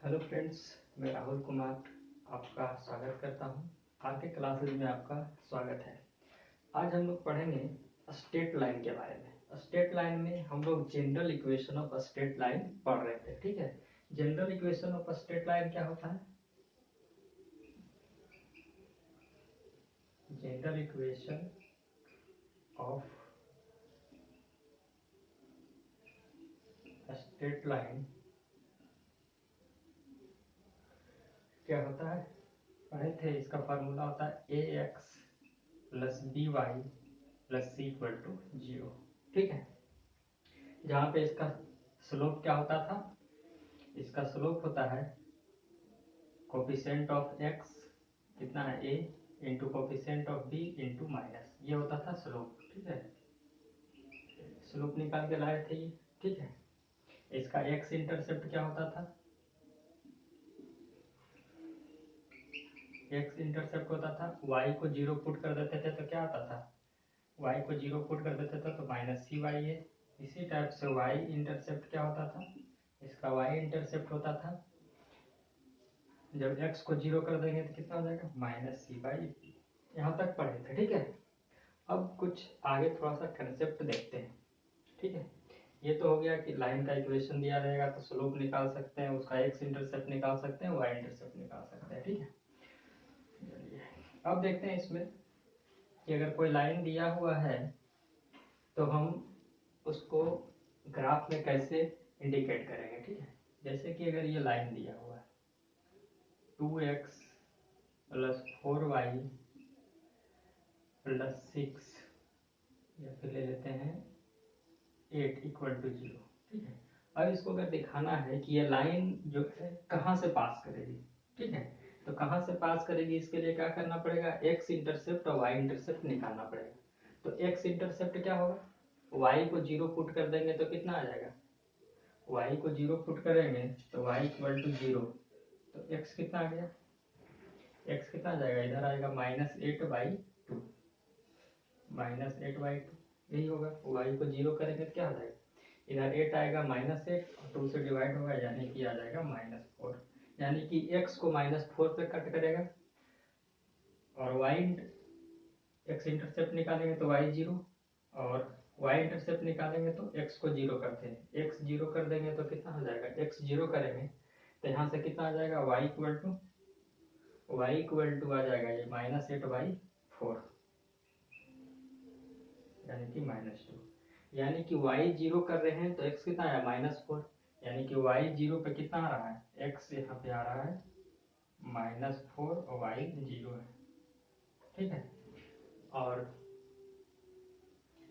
Hello friends, मैं राहुल कुमार आपका स्वागत करता हूं। आज के क्लासेज में आपका स्वागत है। आज हम लोग पढ़ेंगे स्ट्रेट लाइन के बारे में। स्ट्रेट लाइन में हम लोग general equation of straight line पढ़ रहे थे। ठीक है, general equation of straight line क्या होता है? General equation of straight line क्या होता है? पढ़े थे। इसका फार्मूला होता है A X plus B Y plus C equal to 0। ठीक है, जहाँ पे इसका स्लोप क्या होता था? इसका स्लोप होता है कोफिशिएंट ऑफ एक्स कितना है A into coefficient of B into minus, ये होता था स्लोप। ठीक है, स्लोप निकाल के लाए थे ये। ठीक है, इसका एक्स इंटरसेप्ट क्या होता था? एक्स इंटरसेप्ट होता था वाई को 0 पुट कर देते थे तो क्या आता था? वाई को 0 पुट कर देते थे तो माइनस सी वाई है। इसी टाइप से वाई इंटरसेप्ट क्या होता था? इसका वाई इंटरसेप्ट होता था, जब एक्स को 0 कर देंगे तो कितना हो जाएगा? Minus c by. यहाँ तक पढ़े थे। ठीक है, अब कुछ आगे थोड़ा सा कंसेप्ट देखते हैं। ठीक है, ये तो हो गया कि लाइन का इक्वेशन दिया रहेगा तो स्लोप निकाल सकते हैं, उसका एक्स इंटरसेप्ट निकाल सकते हैं, वाई इंटरसेप्ट निकाल सकते हैं। ठीक है, अब देखते हैं इसमें कि अगर कोई लाइन दिया हुआ है तो हम उसको ग्राफ में कैसे इंडिकेट करेंगे। ठीक है, जैसे कि अगर ये लाइन दिया हुआ है 2x प्लस 4y प्लस 6 या फिर ले लेते हैं 8 इक्वल टू 0। ठीक है, अब इसको अगर दिखाना है कि ये लाइन जो है कहाँ से पास करेगी। ठीक है, तो कहाँ से पास करेगी, इसके लिए क्या करना पड़ेगा? एक्स इंटरसेप्ट और वाई इंटरसेप्ट निकालना पड़ेगा। तो एक्स इंटरसेप्ट क्या होगा? वाई को 0 पुट कर देंगे तो कितना आ जाएगा? वाई को 0 पुट करेंगे तो वाई इक्वल टू 0, तो एक्स कितना आ गया? एक्स कितना आ जाएगा? इधर आएगा -8/2, -8/2 यही होगा। वाई को 0 करेंगे तो क्या आ जाएगा? इधर 8 आएगा, -8 और 2 से डिवाइड होगा यानी कि आ जाएगा -4। यानी कि x को -4 पे कट करेगा और y एक्स इंटरसेप्ट निकालेंगे तो y 0 और y इंटरसेप्ट निकालेंगे तो x को 0 करते हैं। x 0 कर देंगे तो कितना हो जाएगा? x 0 करेंगे तो यहाँ से कितना आ जाएगा? y इक्वल टू आ जाएगा ये -8/4 यानी कि -2। यानी कि y 0 कर रहे हैं तो x कितना आया? -4। यानी कि y 0 पे कितना आ रहा है? x यहाँ पे आ रहा है -4 और y 0 है। ठीक है, और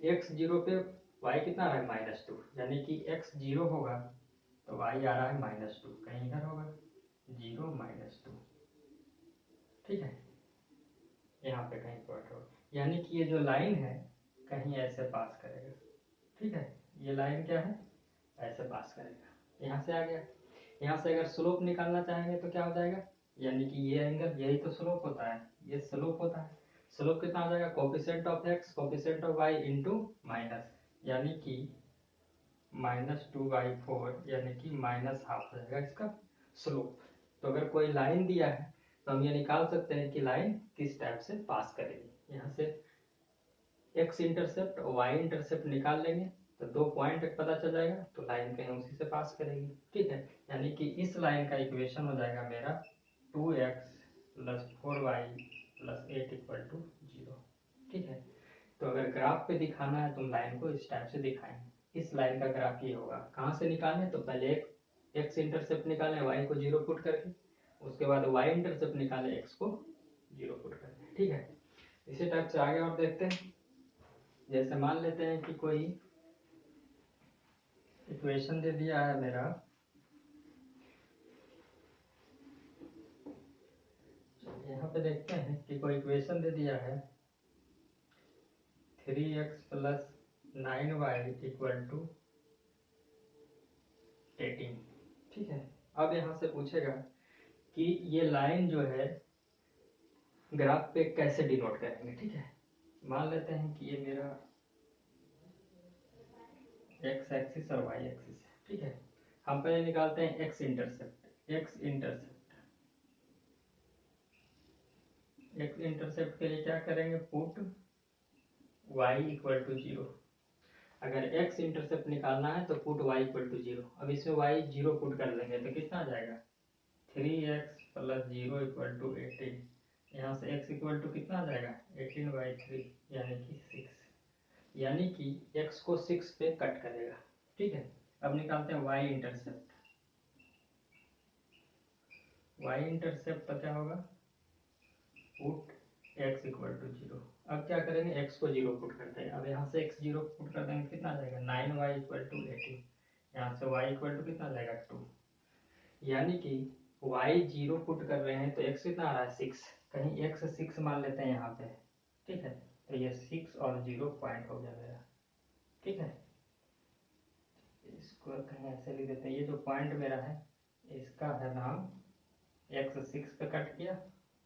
x 0 पे y कितना आ रहा है? -2। यानी कि x 0 होगा तो y आ रहा है -2, कहीं इधर होगा 0 -2। ठीक है, यहाँ पे कहीं पॉइंट होगा, यानी कि ये जो लाइन है कहीं ऐसे पास करेगा। ठीक है, ये लाइन क्या है? ऐसे पास करेगा। यहाँ से आ गया। यहाँ से अगर स्लोप निकालना चाहेंगे तो क्या हो जाएगा? यानी कि ये एंगल, यही तो स्लोप होता है, ये स्लोप होता है। स्लोप कितना हो जाएगा? Coefficient of x coefficient of y into minus, यानी कि -2/4 यानी कि -हाफ हो जाएगा इसका स्लोप। तो अगर कोई लाइन दिया है तो हम ये निकाल सकते हैं कि लाइन किस टाइप से पास करेगी। यहाँ से एक्स इंटरसेप्ट और वाई इंटरसेप्ट निकाल लेंगे तो 2 पॉइंट पता चल जाएगा, तो लाइन कहीं उसी से पास करेगी। ठीक है, यानी कि इस लाइन का इक्वेशन हो जाएगा मेरा 2x plus 4y plus 8 equal to 0। ठीक है, तो अगर ग्राफ पे दिखाना है तो हम लाइन को इस टाइप से दिखाएंगे। इस लाइन का ग्राफ ये होगा। कहाँ से निकालें? तो पहले एक एक्स इंटरसेप्ट निकालें y को 0 पुट करके, उसके बाद y इंटरसेप्ट निकालें x को 0 पुट करके। ठीक है, इसी टाइप से आगे और देखते हैं। जैसे मान लेते हैं कि कोई इक्वेशन दे दिया है मेरा, यहाँ पे देखते हैं कि कोई इक्वेशन दे दिया है 3x plus 9y equal to 18। ठीक है, अब यहाँ से पूछेगा कि ये लाइन जो है ग्राफ पे कैसे डिनोट करेंगे। ठीक है, मान लेते हैं कि ये मेरा एक्स एक्सिस और वाई एक्सिस है। ठीक है, हम पहले निकालते हैं एक्स इंटरसेप्ट। एक्स इंटरसेप्ट के लिए क्या करेंगे, पुट y इक्वल टू 0। अगर x इंटरसेप्ट निकालना है तो पुट y इक्वल टू 0। अब इसमें y 0 पुट कर देंगे तो कितना आ जाएगा, 3x प्लस 0 इक्वल टू 18। यहाँ से x इक्वल टू कितना आ जाएगा, 18/3 यानी कि 6, यानी कि x को 6 पे कट करेगा। ठीक है, अब निकालते हैं y इंटरसेप्ट। y इंटरसेप्ट का क्या होगा, पुट x इक्वल टू 0। अब क्या करेंगे, x को 0 पुट करते हैं। अब यहाँ से x 0 पुट कर देंगे कितना आ जाएगा, 9y इक्वल टू 18। यहाँ से y इक्वल टू कितना आ जाएगा, 2। यानी कि y 0 पुट कर रहे हैं तो x कितना आ रहा है, 6। कहीं x 6 मान लेते हैं यहाँ पे। ठीक है, तो ये 6 और 0 पॉइंट हो गया मेरा। ठीक है, इसको कहीं ऐसे लिख देते हैं, ये जो पॉइंट मेरा है इसका है नाम, x 6 पे कट किया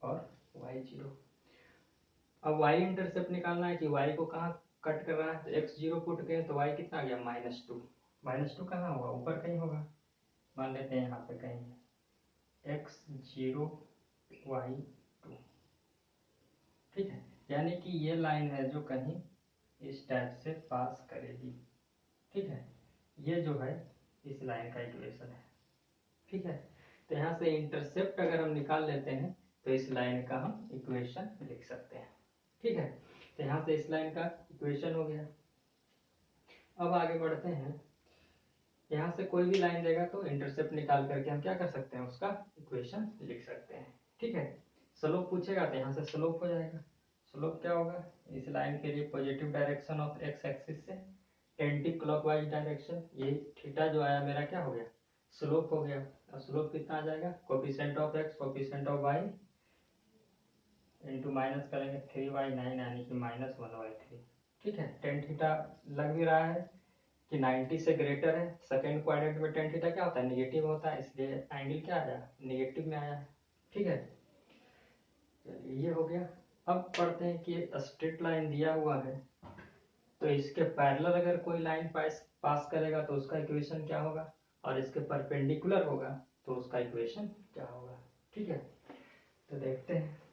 और y 0। अब y इंटरसेप्ट निकालना है कि y को कहाँ कट कर रहा है, तो x 0 पुट किए तो y कितना आ गया, -2। -2 कहाँ होगा, ऊपर कहीं होगा, मान लेते हैं यहाँ पे कहीं x 0 y 2। ठीक है, यानी कि ये लाइन है जो कहीं इस टाइप से पास करेगी। ठीक है, ये जो है इस लाइन का इक्वेशन है। ठीक है, तो यहाँ से इंटरसेप्ट अगर हम निकाल लेते हैं तो इस लाइन का हम इक्वेशन लिख सकते हैं। ठीक है, तो यहाँ से इस लाइन का इक्वेशन हो गया। अब आगे बढ़ते हैं, यहाँ से कोई भी लाइन देगा तो इंटरसेप्ट निकाल करके हम क्या कर सकते हैं, उसका इक्वेशन लिख सकते हैं। ठीक है, स्लोप पूछेगा तो यहाँ से स्लोप हो जाएगा। स्लोप क्या होगा, इस लाइन के लिए positive direction of x axis से एंटी क्लॉकवाइज डायरेक्शन, ये थीटा जो आया मेरा क्या हो गया, स्लोप हो गया। अब स्लोप कितना आ जाएगा, coefficient of x coefficient of y into minus करेंगे 3/9 यानी कि -1/3। ठीक है, टेन थीटा लग भी रहा है कि 90 से ग्रेटर है। सेकेंड क्वाड्रेंट में टेन थीटा क्या होता है, निगेटिव होता है, इसलिए एंगल क्या आया, निगेटिव में आया है। ठीक है, चलिए ये हो गया। अब पढ़ते हैं कि स्ट्रेट लाइन दिया हुआ है तो इसके पैरेलल अगर कोई लाइन पास करेगा तो उसका इक्वेशन क्या होगा, और इसके परपेंडिकुलर होगा तो उसका इक्वेशन क्या होगा। ठीक है, तो देखते हैं।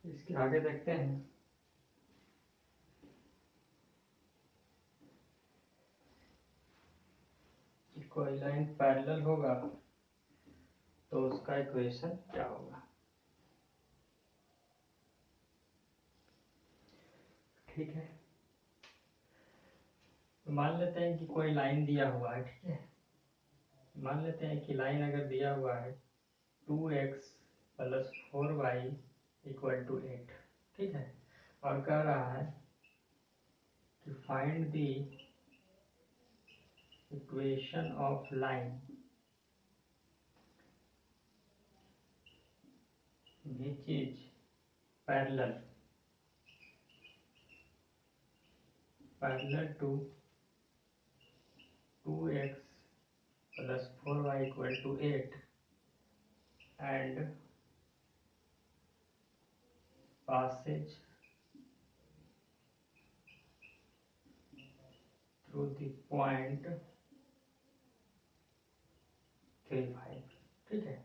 इसके आगे देखते हैं, कि कोई लाइन पैरेलल होगा तो उसका इक्वेशन क्या होगा। ठीक है, तो मान लेते हैं कि कोई लाइन दिया हुआ है। ठीक है, मान लेते हैं कि लाइन अगर दिया हुआ है 2x plus 4y equal to 8। ठीक है, और कह रहा है कि find the equation of line which is parallel to 2x plus 4y equal to 8 and passes through the point 3, 5। ठीक है,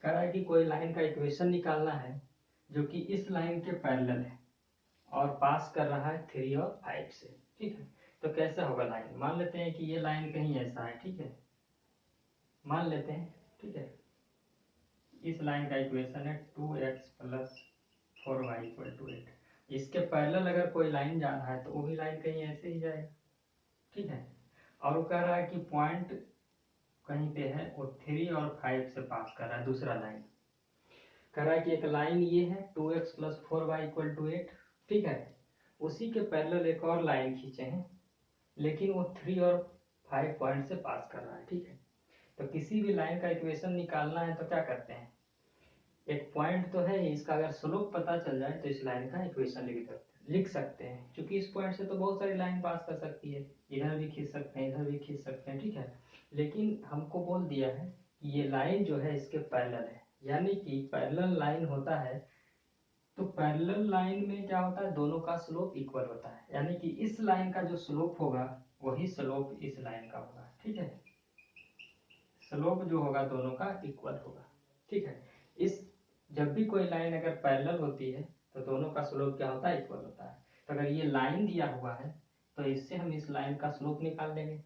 कह रहा है कि कोई लाइन का इक्वेशन निकालना है जो कि इस लाइन के पैरेलल है और पास कर रहा है 3 और 5 से। ठीक है, तो कैसा होगा लाइन, मान लेते हैं कि ये लाइन कहीं ऐसा है। ठीक है, मान लेते हैं। ठीक है, इस लाइन का इक्वेशन है 2x plus 4y equal to 8। इसके पैरेलल अगर कोई लाइन जा रहा है तो वो भी लाइन कहीं ऐसे ही जाएगा। ठीक है, और वो कह रहा है कि पॉइंट कहीं पे है, वो 3 और 5 से पास कर रहा है, दूसरा लाइन। कह रहा है कि एक लाइन ये है 2x plus 4y equal to 8। ठीक है, उसी के पैरेलल एक और लाइन खींचे हैं लेकिन वो 3 और 5 पॉइंट से पास कर रहा है। ठीक है, तो किसी भी लाइन का इक्वेशन निकालना है तो क्या करते हैं, एक पॉइंट तो है इसका, अगर स्लोप पता चल जाए तो इस लाइन का इक्वेशन लिख लिख सकते हैं, क्योंकि इस पॉइंट से तो बहुत सारी लाइन पास कर सकती है, इधर भी खींच सकते हैं, इधर भी खींच सकते हैं, ठीक है। लेकिन हमको बोल दिया है कि ये लाइन जो है इसके पैरेलल है, यानी कि पैरेलल लाइन होता है, तो पैरेलल लाइन में क्या होता है, दोनों का स्लोप इक्वल होता है, यानी कि इस लाइन का जो स्लोप होगा वही स्लोप इस लाइन का होगा, ठीक है। स्लोप जो होगा दोनों का इक्वल होगा, ठीक है। इस जब भी कोई लाइन अगर पैरेलल होती है तो दोनों का स्लोप क्या होता है, इक्वल होता है। तो अगर ये लाइन दिया हुआ है तो इससे हम इस लाइन का स्लोप निकाल लेंगे,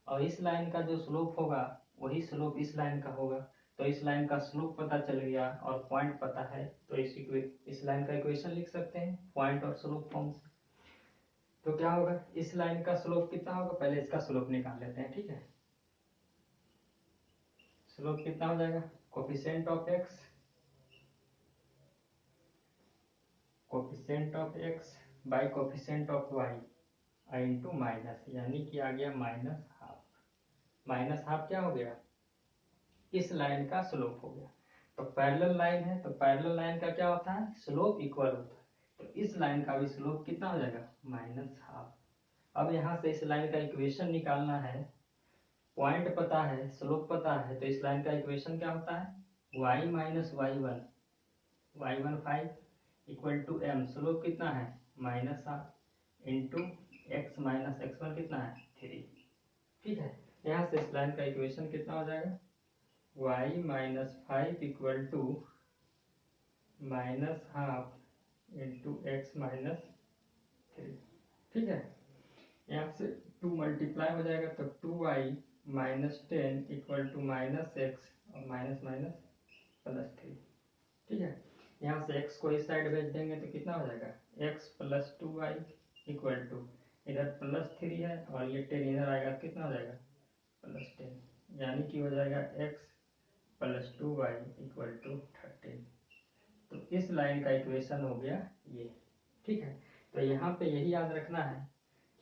और इस लाइन का जो स्लोप होगा वही स्लोप इस लाइन का होगा। तो इस लाइन का स्लोप पता चल गया और पॉइंट पता है, तो इस लाइन का इक्वेशन लिख सकते हैं पॉइंट और स्लोप फॉर्म से। तो क्या होगा, इस लाइन का स्लोप कितना होगा, पहले इसका स्लोप निकाल लेते हैं, ठीक है। स्लोप कितना हो जाएगा, coefficient of x, coefficient of x by coefficient of y into minus, यानी कि आ गया माइनस हाफ। माइनस हाफ क्या हो गया, इस लाइन का स्लोप हो गया। तो पैरेलल लाइन है तो पैरेलल लाइन का क्या होता है, स्लोप इक्वल होता है। तो इस लाइन का भी स्लोप कितना हो जाएगा, माइनस हाफ। अब यहाँ से इस लाइन का इक्वेशन निकालना है, पॉइंट पता है, स्लोप पता है, तो इस लाइन का इक्वेशन क्या होता है, y minus y1 5 equal to m, slope कितना है minus half, into x minus x1 कितना है 3, ठीक है। यहाँ से इस लाइन का इक्वेशन कितना हो जाएगा, y minus 5 equal to minus half into x minus 3, ठीक है। यहाँ से 2 मल्टीप्लाई हो जाएगा तो 2y minus 10 equal to minus x और माइनस माइनस प्लस 3, ठीक है। यहाँ से x को इस साइड भेज देंगे तो कितना हो जाएगा, x plus 2y equal to इधर प्लस 3 है और ये 10 इधर आएगा तो कितना हो जाएगा प्लस 10, यानी कि हो जाएगा x plus 2y equal to 13। तो इस लाइन का इक्वेशन हो गया ये, ठीक है। तो यहाँ पे यही याद रखना है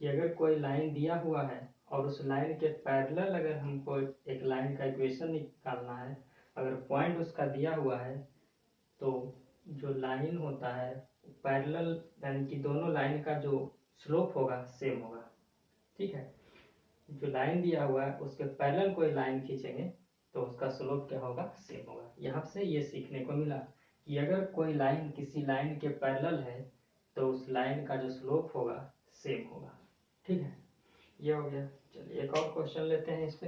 कि अगर कोई लाइन दिया हुआ है और उस लाइन के पैरेलल अगर हमको एक लाइन का इक्वेशन निकालना है, अगर पॉइंट उसका दिया हुआ है तो जो लाइन होता है पैरेलल, यानी कि दोनों लाइन का जो स्लोप होगा सेम होगा, ठीक है। जो लाइन दिया हुआ है उसके पैरेलल कोई लाइन खींचेंगे तो उसका स्लोप क्या होगा, सेम होगा। यहाँ से ये सीखने को मिला कि अगर कोई लाइन किसी लाइन के पैरेलल है तो उस लाइन का जो स्लोप होगा सेम होगा, ठीक है। ये हो गया। चलिए एक और क्वेश्चन लेते हैं इस पे।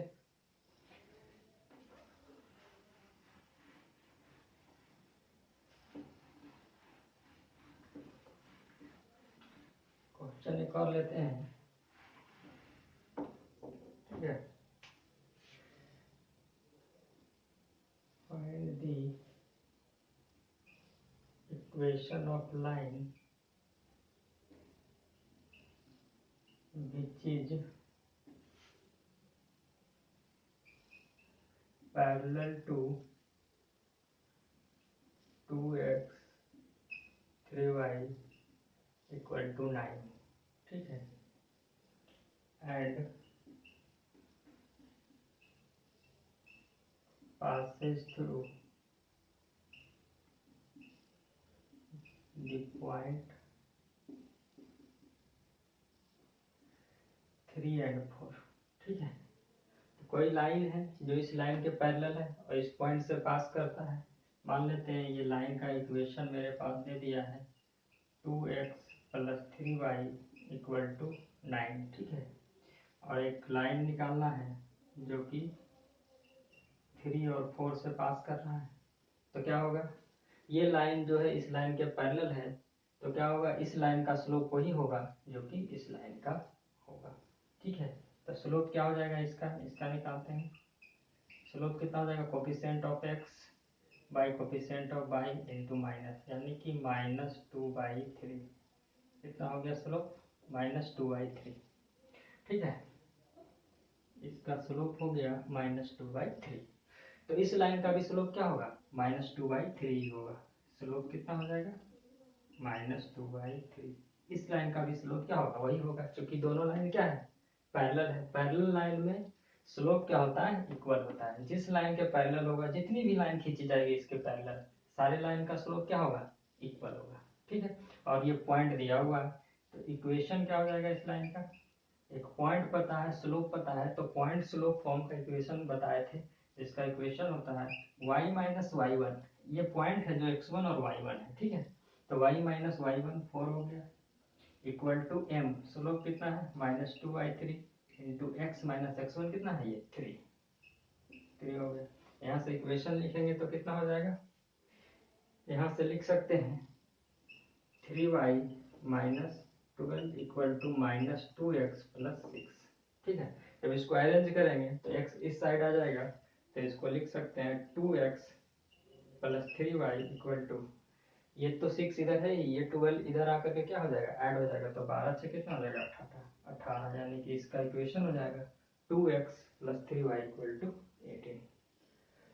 क्वेश्चन एक और लेते हैं, ठीक है। Find the equation of line which is parallel to 2x 3y equal to 9, ठीक है, and passes through the point 3 and 4, ठीक है। तो कोई लाइन है जो इस लाइन के पैरेलल है और इस पॉइंट से पास करता है। मान लेते हैं ये लाइन का इक्वेशन मेरे पास दे दिया है 2x plus 3y equal to 9, ठीक है। और एक लाइन निकालना है जो कि 3 और 4 से पास कर रहा है। तो क्या होगा, ये लाइन जो है इस लाइन के पैरेलल है, तो क्या होगा, इस लाइन का स्लोप वही होगा जो कि इस लाइन का होगा, ठीक है। तो स्लोप क्या हो जाएगा इसका, इसका निकालते हैं। स्लोप कितना हो जाएगा, coefficient of x by coefficient of y into minus, यानी कि -2/3, कितना हो गया स्लोप, -2/3, ठीक है। इसका स्लोप हो गया -2/3। तो इस लाइन का भी स्लोप क्या होगा, -2/3 ही होगा। स्लोप कितना हो जाएगा, -2/3। इस लाइन का भी स्लोप क्या होगा, वही होगा, क्योंकि दोनों लाइन क्या है, पैरेलल है। पैरेलल लाइन में स्लोप क्या होता है, इक्वल होता है। जिस लाइन के पैरेलल होगा, जितनी भी लाइन खींची जाएगी इसके पैरेलल, सारे लाइन का स्लोप क्या होगा, इक्वल होगा, ठीक है। और ये पॉइंट दिया हुआ है, तो इक्वेशन क्या हो जाएगा इस लाइन का, एक पॉइंट पता है, स्लोप पता है, तो पॉइंट स्लोप फॉर्म का इक्वेशन बताए थे, इसका इक्वेशन होता है y माइनस वाई वन, ये पॉइंट है जो x1 और y1 है, ठीक है, तो y माइनस वाई वन 4 हो गया, इक्वल टू m, स्लोप कितना है -2y3 into x minus x1 कितना है ये 3 हो गया। यहाँ से इक्वेशन लिखेंगे तो कितना हो जाएगा, यहाँ से लिख सकते हैं 3y minus 12 equal to -2x plus 6, ठीक है। जब इसको अरेंज करेंगे तो x इस साइड आ जाएगा, तो इसको लिख सकते हैं 2x plus 3y equal to, ये तो 6 इधर है, ये 12 इधर आकर के क्या हो जाएगा, ऐड हो जाएगा, तो 12 से कितना हो जाएगा 18, यानी कि इसका इक्वेशन हो जाएगा 2x plus 3y equal to 18,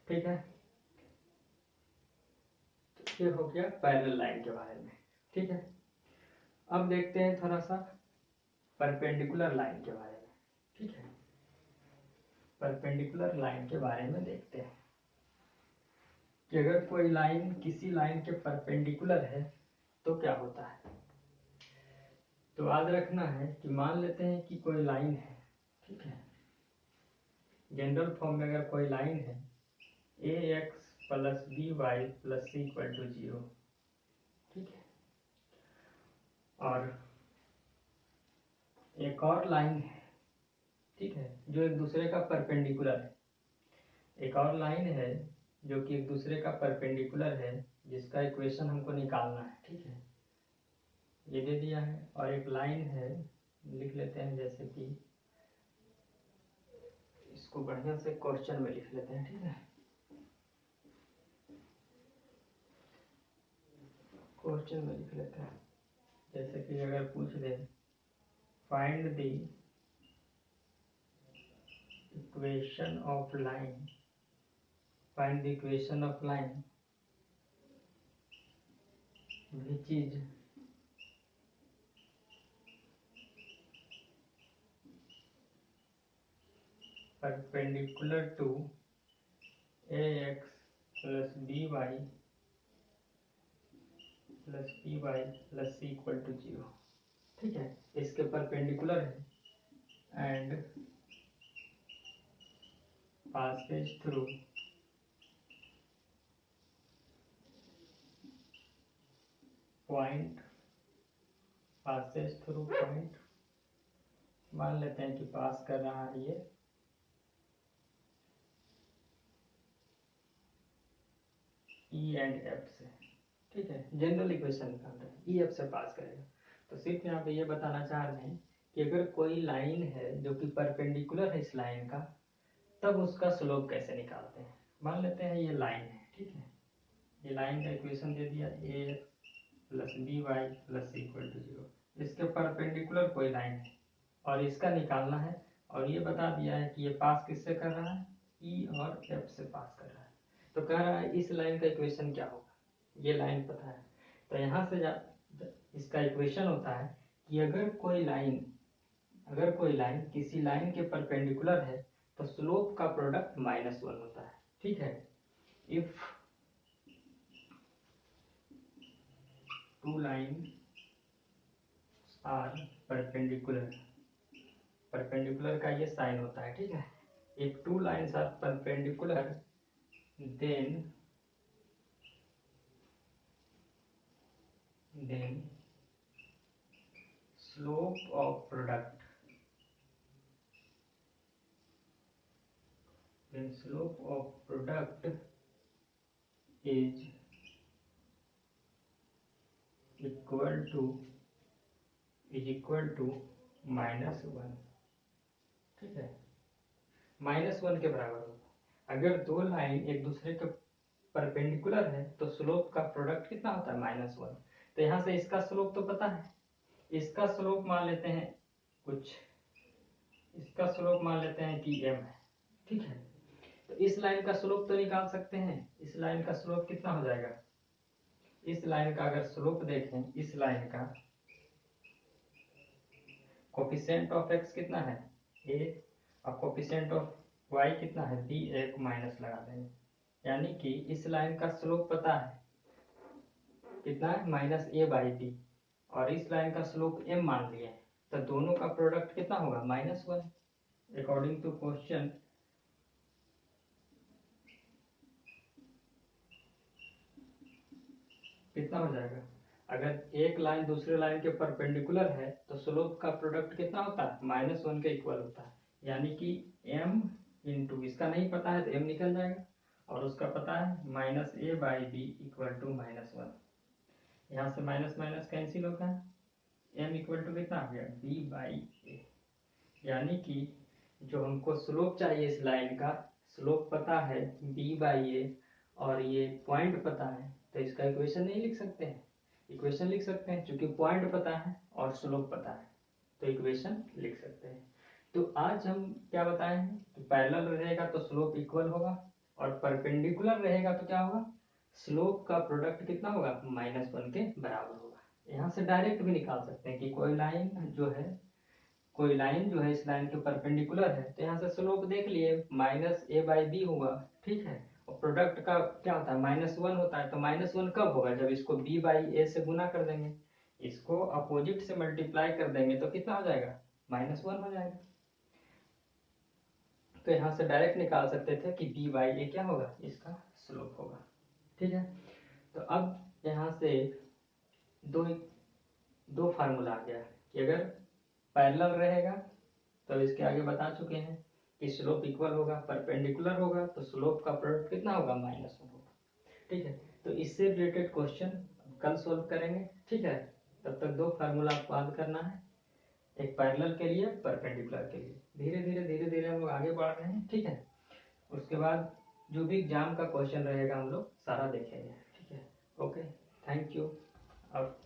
ठीक है। तो ये हो गया पैरेलल लाइन के बारे में, ठीक है। अब देखते हैं थोड़ा सा परपेंडिकुलर लाइन के बारे में, ठीक है। परपेंडिकुलर लाइन के बारे में देखते हैं कि अगर कोई लाइन किसी लाइन के परपेंडिकुलर है तो क्या होता है। तो याद रखना है कि मान लेते हैं कि कोई लाइन है, ठीक है, जनरल फॉर्म में अगर कोई लाइन है ax plus by plus c equal to 0, ठीक है, और एक और लाइन है, ठीक है, जो एक दूसरे का परपेंडिकुलर है, एक और लाइन है जो कि एक दूसरे का परपेंडिकुलर है, जिसका इक्वेशन हमको निकालना है, ठीक है, ये दे दिया है। और एक लाइन है, लिख लेते हैं जैसे कि इसको बढ़िया से क्वेश्चन में लिख लेते हैं, ठीक है, क्वेश्चन में लिख लेते हैं, जैसे कि अगर पूछ दे find the equation of line, find the equation of line which is perpendicular to ax plus by plus by plus c equal to 0, ठीक है, इसके परपेंडिकुलर है and passes through point, passes through point, मान लेते हैं कि पास कर रहा है ये ई एंड एफ से, ठीक है, जनरल इक्वेशन निकाल रहे हैं, ई एफ से पास करेगा। तो सिर्फ यहाँ पे ये बताना चाह रहे हैं कि अगर कोई लाइन है जो कि परपेंडिकुलर है इस लाइन का, तब उसका स्लोप कैसे निकालते हैं। मान लेते हैं ये लाइन है, ठीक है, ये लाइन का इक्वेशन दे दिया A plus B Y plus equal to 0, इसके परपेंडिकुलर कोई लाइन है और इसका निकालना है, और ये बता दिया है कि ये पास किससे कर रहा है, ई और एफ से पास कर रहा है। तो कह रहा है इस लाइन का इक्वेशन क्या होगा, ये लाइन पता है, तो यहाँ से इसका इक्वेशन होता है कि अगर कोई लाइन किसी लाइन के परपेंडिकुलर है तो स्लोप का प्रोडक्ट -1 होता है, ठीक है। If two line are perpendicular, perpendicular का ये साइन होता है, ठीक है, if two lines are perpendicular then slope of product, then slope of product is equal to -1, ठीक है, -1 के बराबर होगा। अगर दो लाइन एक दूसरे के परपेंडिकुलर है तो स्लोप का प्रोडक्ट कितना होता है -1। तो यहाँ से इसका स्लोप तो पता है, इसका स्लोप मान लेते हैं कुछ, इसका स्लोप मान लेते हैं कि m है, ठीक है। तो इस लाइन का स्लोप तो निकाल सकते हैं, इस लाइन का स्लोप कितना हो जाएगा, इस लाइन का अगर स्लोप देखें, इस लाइन का कोफिशिएंट ऑफ x कितना है a और कोफिशिएंट ऑफ y कितना है b, एक माइनस लगा देंगे, यानी कि इस लाइन का स्लोप पता है कितना है -a/b, और इस लाइन का स्लोप m मान लिए, तो दोनों का प्रोडक्ट कितना होगा -1 अकॉर्डिंग टू क्वेश्चन। कितना हो जाएगा, अगर एक लाइन दूसरे लाइन के परपेंडिकुलर है तो स्लोप का प्रोडक्ट कितना होता है -1 के इक्वल होता है, यानी कि m इंटू इसका नहीं पता है तो m निकल जाएगा और उसका पता है -a/b इक्वल टू -1। यहाँ से माइनस माइनस कैंसिल होता है, m इक्वल टू कितना आ गया b/a, यानी कि जो हमको स्लोप चाहिए इस लाइन का, स्लोप पता है b/a और ये पॉइंट पता है, तो इसका इक्वेशन नहीं लिख सकते हैं, इक्वेशन लिख सकते हैं क्योंकि पॉइंट पता है और स्लोप पता है, तो इक्वेशन लिख सकते हैं। तो आज हम क्या बताए हैं कि पैरेलल रहेगा तो स्लोप इक्वल होगा और परपेंडिकुलर रहेगा तो क्या होगा, स्लोप का प्रोडक्ट कितना होगा -1 के बराबर होगा। यहाँ से डायरेक्ट भी निकाल सकते हैं कि कोई लाइन जो है इस लाइन के परपेंडिकुलर है, तो यहाँ से स्लोप देख लिए -a/b होगा, ठीक है, और प्रोडक्ट का क्या होता है -1 होता है, तो -1 कब होगा, जब इसको b/a से गुना कर देंगे, इसको अपोजिट से मल्टीप्लाई कर देंगे तो कितना हो जाएगा -1 हो जाएगा। तो यहाँ से डायरेक्ट निकाल सकते थे कि b/a क्या होगा, इसका स्लोप होगा, ठीक है। तो अब यहाँ से दो फार्मूला आ गया कि अगर पैरेलल रहेगा तो इसके आगे बता चुके हैं कि स्लोप इक्वल होगा, परपेंडिकुलर होगा तो स्लोप का प्रोडक्ट कितना होगा -1 होगा, ठीक है। तो इससे रिलेटेड क्वेश्चन कल सोल्व करेंगे, ठीक है। तब तक दो फार्मूला आपको याद करना है, एक पैरेलल के लिए, परपेंडिकुलर के लिए। धीरे धीरे हम लोग आगे बढ़ रहे हैं, ठीक है। उसके बाद जो भी एग्जाम का क्वेश्चन रहेगा हम लोग सारा देखेंगे, ठीक है। Okay, thank you. और